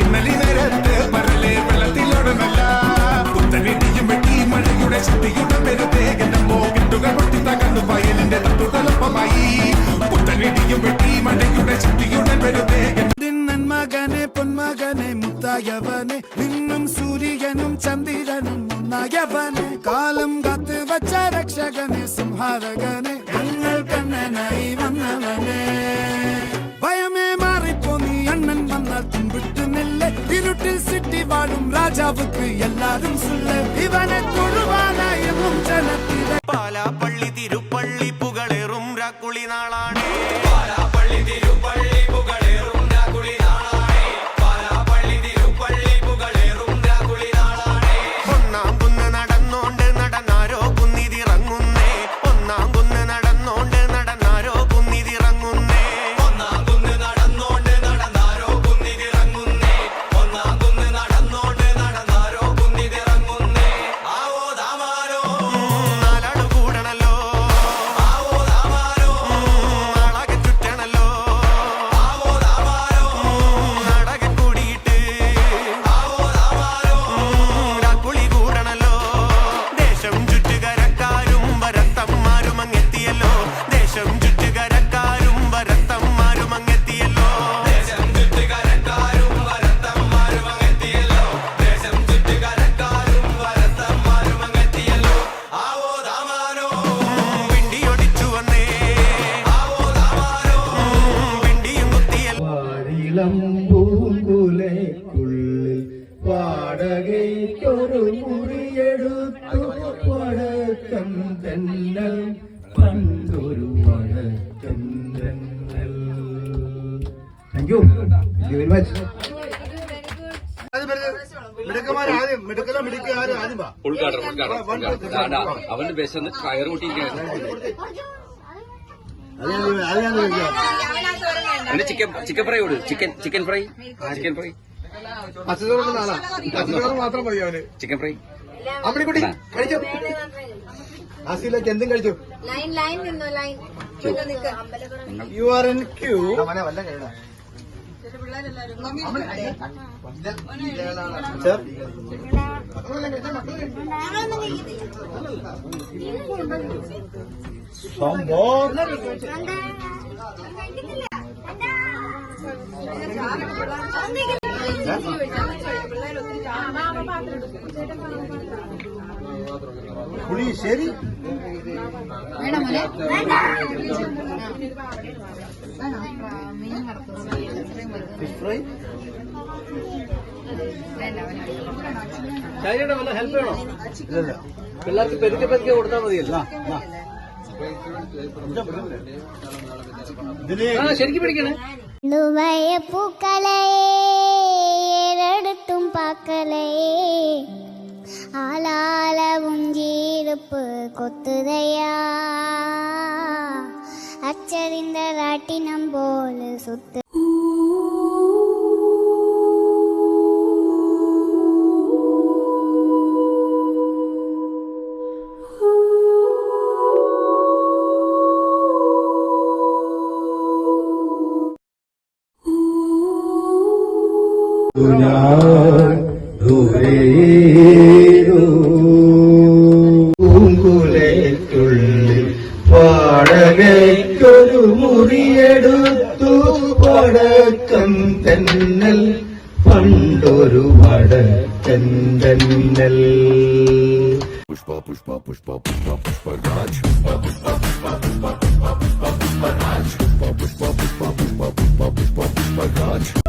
ഇന്നലെ നേരത്തെ പരലെ വെള്ളത്തിലോടനല്ല പുത്തനിടിയും വെട്ടി മഴയുടെ ശക്തിയുടെ പെരുത്തേ എന്നമ്മോ കെട്ടുകൾ പൊട്ടി തകർന്നു വയലിന്റെ തട്ടുകളൊപ്പമായി പുത്തനിടിയും വെട്ടി മഴയുടെ ശക്തിയുടെ പെരുത്തേ മകനെ പൊന്മകനെ മുത്തായവനെ നിന്നും സൂര്യനും ചന്ദ്രനും ഒന്നായവനെ കാലം കാത്ത് വച്ച രക്ഷകനെ സംഹാരകനെ ഞങ്ങൾ കണ്ണനായി വന്നവനെ ഭയമേ മാറിപ്പോ നീ അണ്ണൻ വന്നാൽ തുമ്പിട്ട് നെല്ല് ഇരുട്ടിൽ സിറ്റി വാഴും രാജാവുക്ക് എല്ലാരും സുല്ല് ഇവനെ തൊഴുവാനായെന്നും ജനത്തിലെ പാലാപ്പള്ളി തിരുപ്പള്ളി പുകളേറും രാക്കുളി നാളാണ് പൂങ്കുലയ്ക്കുള്ളിൽ വാടകയ്ക്കൊരു മുറിയെടുത്തു വടക്കൻ തെന്നൽ പണ്ടൊരു വടക്കൻ തെന്നൽ. Thank you very much. അവന്റെ വിശന്ന് കയറ് കൂട്ടിയിരിക്കുകയാണ്. ചിക്കൻ ഫ്രൈ കൊടു. ചിക്കൻ ഫ്രൈ മാത്രം മതി അവന്. ചിക്കൻ ഫ്രൈ അമ്മണിക്കുട്ടി കഴിച്ചോ? ആസിലേക്ക് എന്തും കഴിച്ചു. You are in queue. പുളിശ്ശേരി ഫിഷ് ഫ്രൈ. ചായയുടെ വല്ല ഹെൽപ്പ് വേണോ? പിള്ളേർക്ക് പെരുക്കെ പെരുക്കെ കൊടുത്താൽ മതിയല്ലോ. ശരിക്കും പിടിക്കണേ. പൂക്കളെടുത്തും പാക്കലേ ആലാലവും ജീരപ്പ് കൊത്തുതയാ അച്ചറിந்த ராட்டினம் போல சுத்து പൂങ്കുലയ്ക്കുള്ളിൽ വാടകയ്ക്കൊരു മുറിയെടുത്തു വടക്കൻ തെന്നൽ പണ്ടൊരു വടക്കൻ തെന്നൽ. പുഷ്പ പുഷ്പ പുഷ്പ പുഷ്പ പുഷ്പരാജ് പുഷ്പ പുഷ്പ പുഷ്പ പുഷ്പ പുഷ്പ പുഷ്പരാജ് പുഷ്പ പുഷ്പ പുഷ്പ പുഷ്പ പുഷ്പ പുഷ്പരാജ്